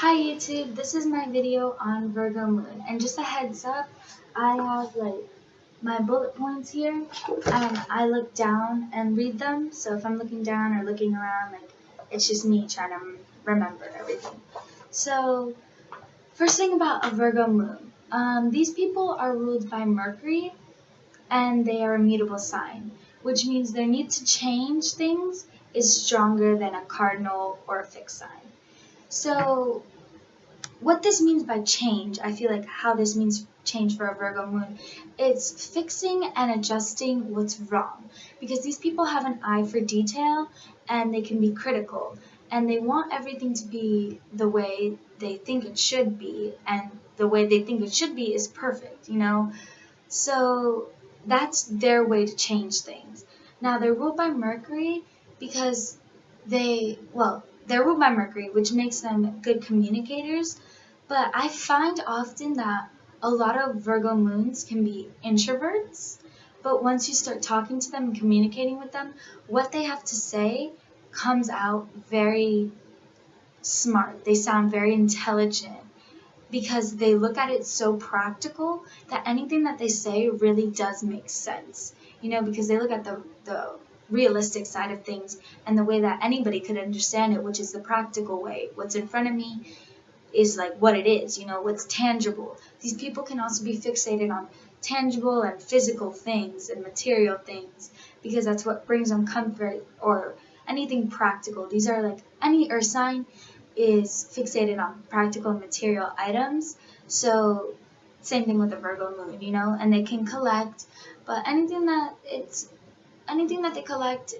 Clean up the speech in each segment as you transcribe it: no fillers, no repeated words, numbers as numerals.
Hi YouTube, this is my video on Virgo Moon, and just a heads up, I have my bullet points here, and I look down and read them, so if I'm looking down or looking around, it's just me trying to remember everything. So, first thing about a Virgo Moon, these people are ruled by Mercury, and they are a mutable sign, which means their need to change things is stronger than a cardinal or a fixed sign. So, what this means by change, I feel like how this means change for a Virgo Moon, it's fixing and adjusting what's wrong. Because these people have an eye for detail and they can be critical. And they want everything to be the way they think it should be. And the way they think it should be is perfect, you know? So that's their way to change things. Now, they're ruled by Mercury because they're ruled by Mercury, which makes them good communicators. But I find often that a lot of Virgo moons can be introverts, but once you start talking to them and communicating with them, what they have to say comes out very smart. They sound very intelligent because they look at it so practical that anything that they say really does make sense. You know, because they look at the realistic side of things and the way that anybody could understand it, which is the practical way. What's in front of me is like what it is, you know, what's tangible. These people can also be fixated on tangible and physical things and material things because that's what brings them comfort or anything practical. These are like any earth sign is fixated on practical and material items. So same thing with the Virgo moon, you know, and they can collect, but anything that they collect,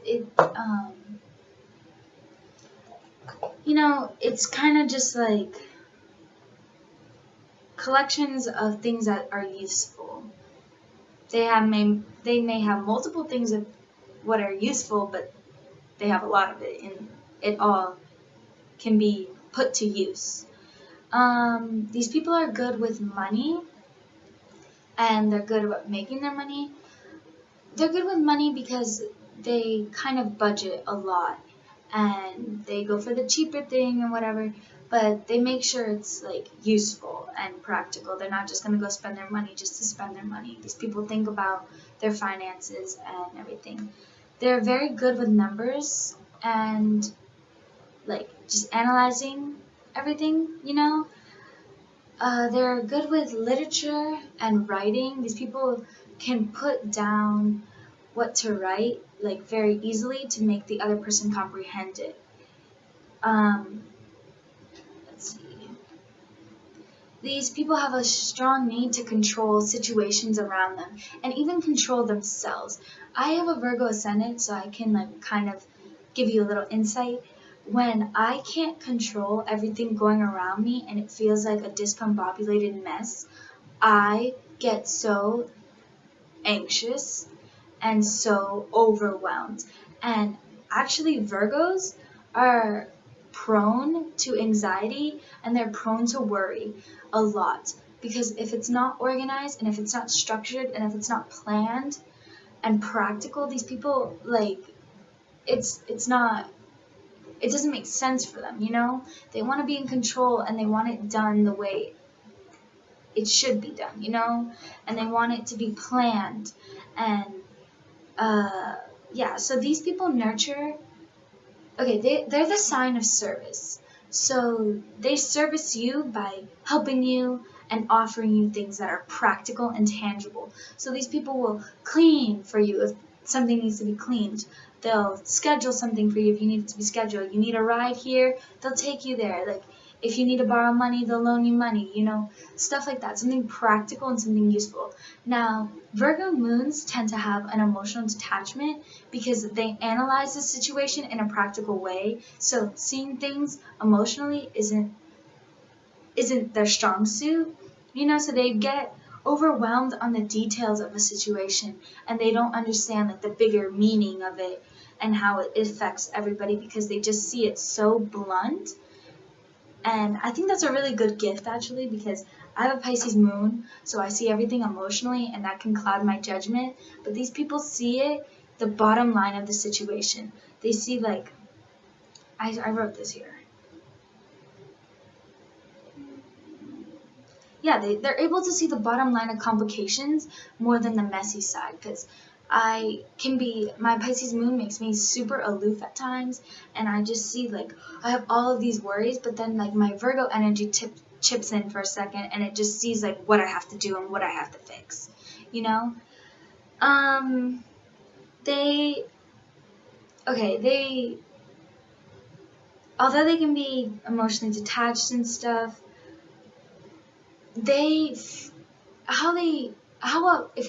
you know, it's kind of just like collections of things that are useful. They may have multiple things of what are useful, but they have a lot of it, and it all can be put to use. These people are good with money, and they're good at making their money. They're good with money because they kind of budget a lot, and they go for the cheaper thing and whatever, but they make sure it's like useful and practical. They're not just going to go spend their money just to spend their money. These people think about their finances and everything. They're very good with numbers and like just analyzing everything, you know. They're good with literature and writing. These people can put down what to write like very easily to make the other person comprehend it. Let's see. These people have a strong need to control situations around them and even control themselves. I have a Virgo ascendant, so I can like kind of give you a little insight. When I can't control everything going around me and it feels like a discombobulated mess, I get so anxious and so overwhelmed. And actually, Virgos are prone to anxiety and they're prone to worry a lot, because if it's not organized and if it's not structured and if it's not planned and practical, these people it doesn't make sense for them, you know? They want to be in control and they want it done the way it should be done, you know? And they want it to be planned. And yeah, so these people nurture. Okay, they're the sign of service. So they service you by helping you and offering you things that are practical and tangible. So these people will clean for you if something needs to be cleaned. They'll schedule something for you if you need it to be scheduled. You need a ride here, they'll take you there. Like if you need to borrow money, they'll loan you money, you know, stuff like that. Something practical and something useful. Now, Virgo moons tend to have an emotional detachment because they analyze the situation in a practical way. So seeing things emotionally isn't their strong suit, you know, so they get overwhelmed on the details of a situation and they don't understand like the bigger meaning of it and how it affects everybody because they just see it so blunt. And I think that's a really good gift actually, because I have a Pisces moon, so I see everything emotionally and that can cloud my judgment. But these people see it, the bottom line of the situation. They see like, I wrote this here. yeah, they're able to see the bottom line of complications more than the messy side, because my Pisces moon makes me super aloof at times, and I just see like I have all of these worries, but then like my Virgo energy chips in for a second, and it just sees like what I have to do and what I have to fix, you know. They they although they can be emotionally detached and stuff, they if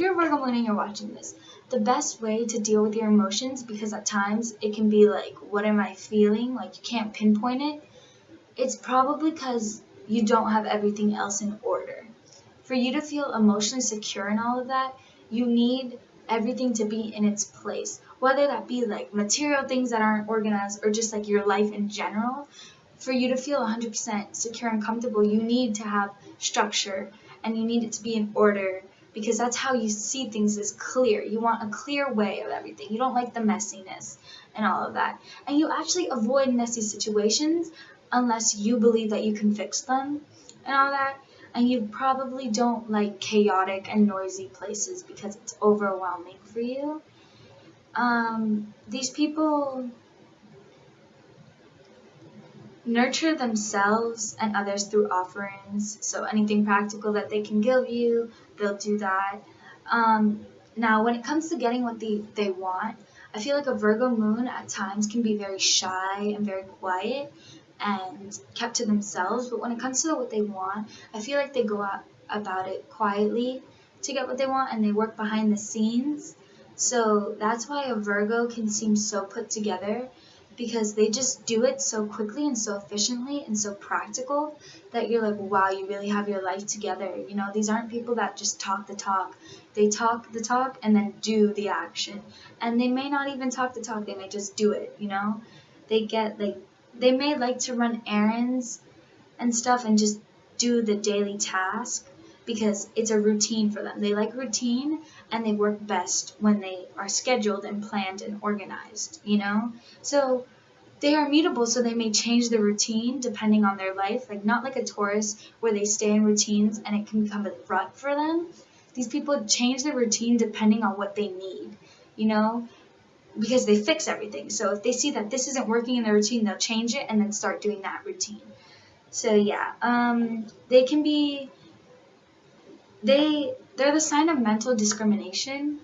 you're a Virgo moon and you're watching this, the best way to deal with your emotions, because at times it can be like, what am I feeling? Like you can't pinpoint it. It's probably because you don't have everything else in order. For you to feel emotionally secure in all of that, you need everything to be in its place. Whether that be like material things that aren't organized or just like your life in general. For you to feel 100% secure and comfortable, you need to have structure and you need it to be in order, because that's how you see things as clear. You want a clear way of everything. You don't like the messiness and all of that. And you actually avoid messy situations unless you believe that you can fix them and all that. And you probably don't like chaotic and noisy places because it's overwhelming for you. These people nurture themselves and others through offerings. So anything practical that they can give you, they'll do that. Now, when it comes to getting what they want, I feel like a Virgo moon at times can be very shy and very quiet and kept to themselves. But when it comes to what they want, I feel like they go out about it quietly to get what they want, and they work behind the scenes. So that's why a Virgo can seem so put together, because they just do it so quickly and so efficiently and so practical that you're like, wow, you really have your life together. You know, these aren't people that just talk the talk. They talk the talk and then do the action. And they may not even talk the talk, they may just do it, you know? They may like to run errands and stuff and just do the daily task because it's a routine for them. They like routine, and they work best when they are scheduled and planned and organized, you know? So they are mutable, so they may change the routine depending on their life, like not like a Taurus where they stay in routines and it can become a rut for them. These people change their routine depending on what they need, you know? Because they fix everything. So if they see that this isn't working in their routine, they'll change it and then start doing that routine. So yeah, they can be, they're the sign of mental discrimination,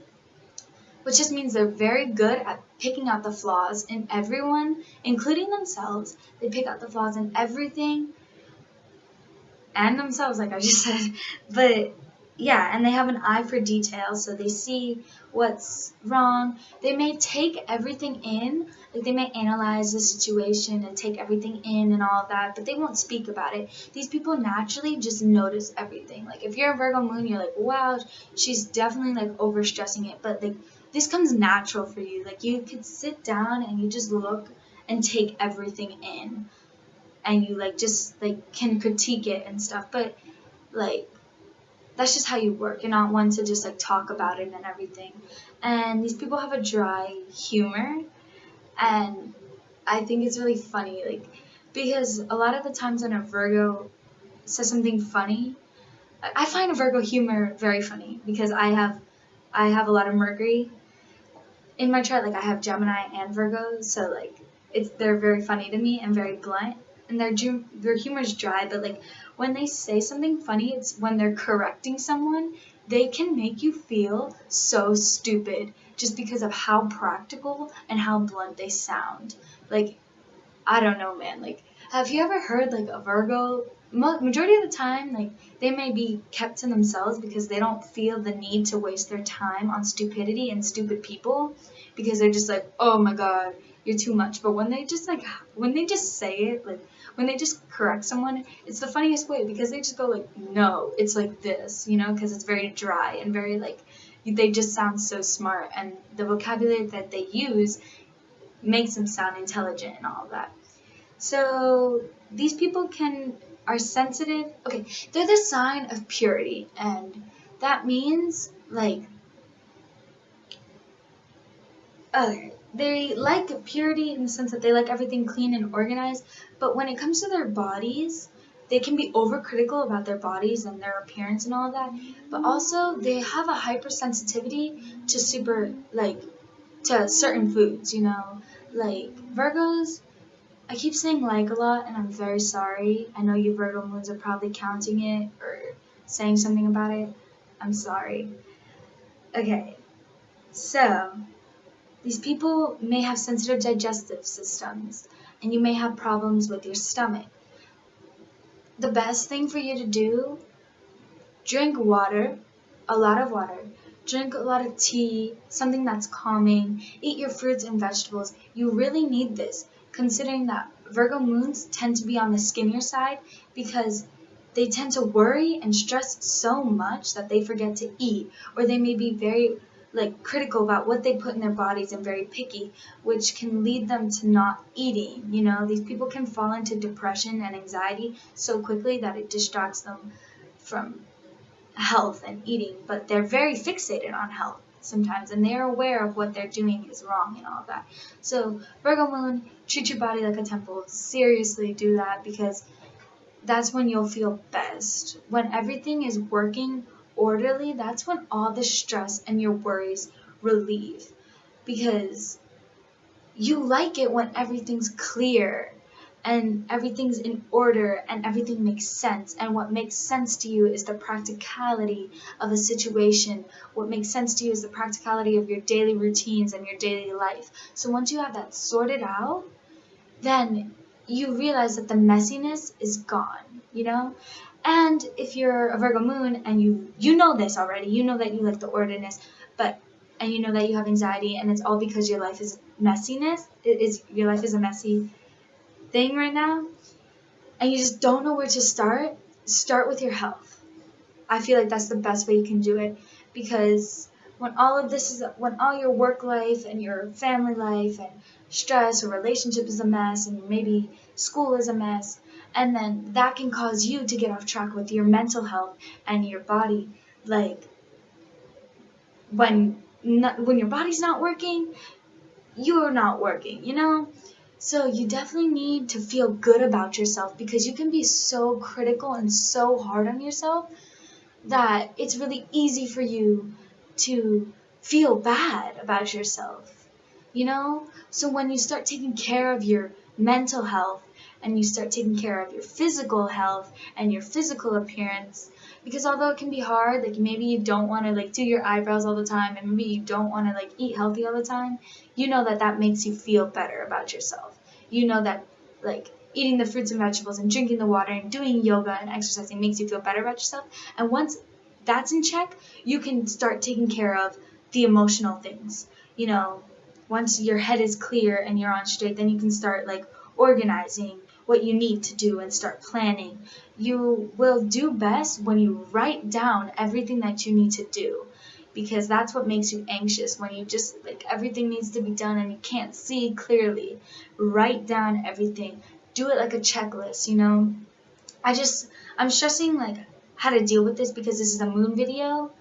which just means they're very good at picking out the flaws in everyone, including themselves. They pick out the flaws in everything and themselves, like I just said. But yeah, and they have an eye for detail, so they see what's wrong. They may take everything in, like they may analyze the situation and take everything in and all of that, but they won't speak about it. These people naturally just notice everything. Like if you're a Virgo moon, you're like, wow, she's definitely like overstressing it, but like this comes natural for you. Like you could sit down and you just look and take everything in, and you like just like can critique it and stuff, but like that's just how you work. You're not one to just like talk about it and everything. And these people have a dry humor, and I think it's really funny, like because a lot of the times when a Virgo says something funny, I find a Virgo humor very funny because I have a lot of Mercury in my chart. Like I have Gemini and Virgo, so like they're very funny to me and very blunt, and their humor is dry, but like when they say something funny, it's when they're correcting someone. They can make you feel so stupid just because of how practical and how blunt they sound. Like, I don't know, man. Like, have you ever heard like a Virgo? Majority of the time, like they may be kept to themselves because they don't feel the need to waste their time on stupidity and stupid people, because they're just like, oh my god, you're too much. But when they just say it, like when they just correct someone, it's the funniest way, because they just go like, no, it's like this, you know, because it's very dry and very like, they just sound so smart, and the vocabulary that they use makes them sound intelligent and all of that. So these people are sensitive. Okay, they're the sign of purity, and that means like, they like purity in the sense that they like everything clean and organized, but when it comes to their bodies, they can be overcritical about their bodies and their appearance and all of that, but also they have a hypersensitivity to certain foods, you know. Like Virgos, I keep saying like a lot, and I'm very sorry. I know you Virgo moons are probably counting it or saying something about it. I'm sorry. Okay, so these people may have sensitive digestive systems, and you may have problems with your stomach. The best thing for you to do, drink water, a lot of water. Drink a lot of tea, something that's calming. Eat your fruits and vegetables. You really need this, considering that Virgo moons tend to be on the skinnier side because they tend to worry and stress so much that they forget to eat, or they may be very critical about what they put in their bodies and very picky, which can lead them to not eating. You know, these people can fall into depression and anxiety so quickly that it distracts them from health and eating, but they're very fixated on health sometimes, and they're aware of what they're doing is wrong and all that. So Virgo moon, treat your body like a temple. Seriously do that, because that's when you'll feel best. When everything is working orderly, that's when all the stress and your worries relieve, because you like it when everything's clear and everything's in order and everything makes sense. And what makes sense to you is the practicality of a situation. What makes sense to you is the practicality of your daily routines and your daily life. So once you have that sorted out, then you realize that the messiness is gone, you know? And if you're a Virgo moon and you know this already, you know that you like the orderliness, and you know that you have anxiety, and it's all because your life is messiness. Your life is a messy thing right now, and you just don't know where to start. Start with your health. I feel like that's the best way you can do it, because when all your work life and your family life and stress or relationship is a mess, and maybe school is a mess, and then that can cause you to get off track with your mental health and your body. Like when your body's not working, you're not working, you know? So you definitely need to feel good about yourself, because you can be so critical and so hard on yourself that it's really easy for you to feel bad about yourself, you know? So when you start taking care of your mental health and you start taking care of your physical health and your physical appearance, because although it can be hard, like maybe you don't want to do your eyebrows all the time, and maybe you don't want to eat healthy all the time, you know that makes you feel better about yourself. You know that eating the fruits and vegetables and drinking the water and doing yoga and exercising makes you feel better about yourself. And once that's in check, you can start taking care of the emotional things. You know, once your head is clear and you're on straight, then you can start organizing what you need to do and start planning. You will do best when you write down everything that you need to do, because that's what makes you anxious, when you just everything needs to be done and you can't see clearly. Write down everything. Do it like a checklist, you know? I'm stressing how to deal with this because this is a moon video,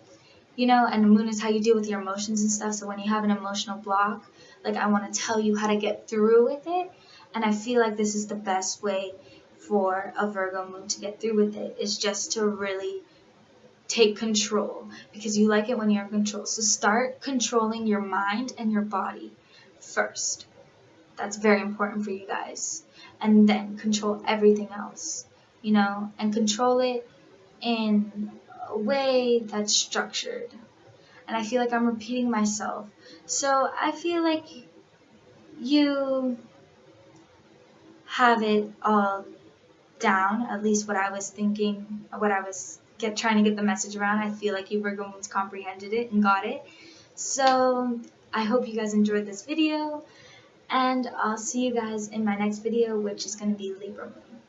you know, and the moon is how you deal with your emotions and stuff. So when you have an emotional block, I want to tell you how to get through with it. And I feel like this is the best way for a Virgo moon to get through with it, is just to really take control, because you like it when you're in control. So start controlling your mind and your body first. That's very important for you guys. And then control everything else, you know, and control it in a way that's structured. And I feel like I'm repeating myself. So I feel like you have it all down, at least what I was thinking, what I was trying to get the message around. I feel like you Virgo moons comprehended it and got it. So I hope you guys enjoyed this video, and I'll see you guys in my next video, which is going to be Libra moon.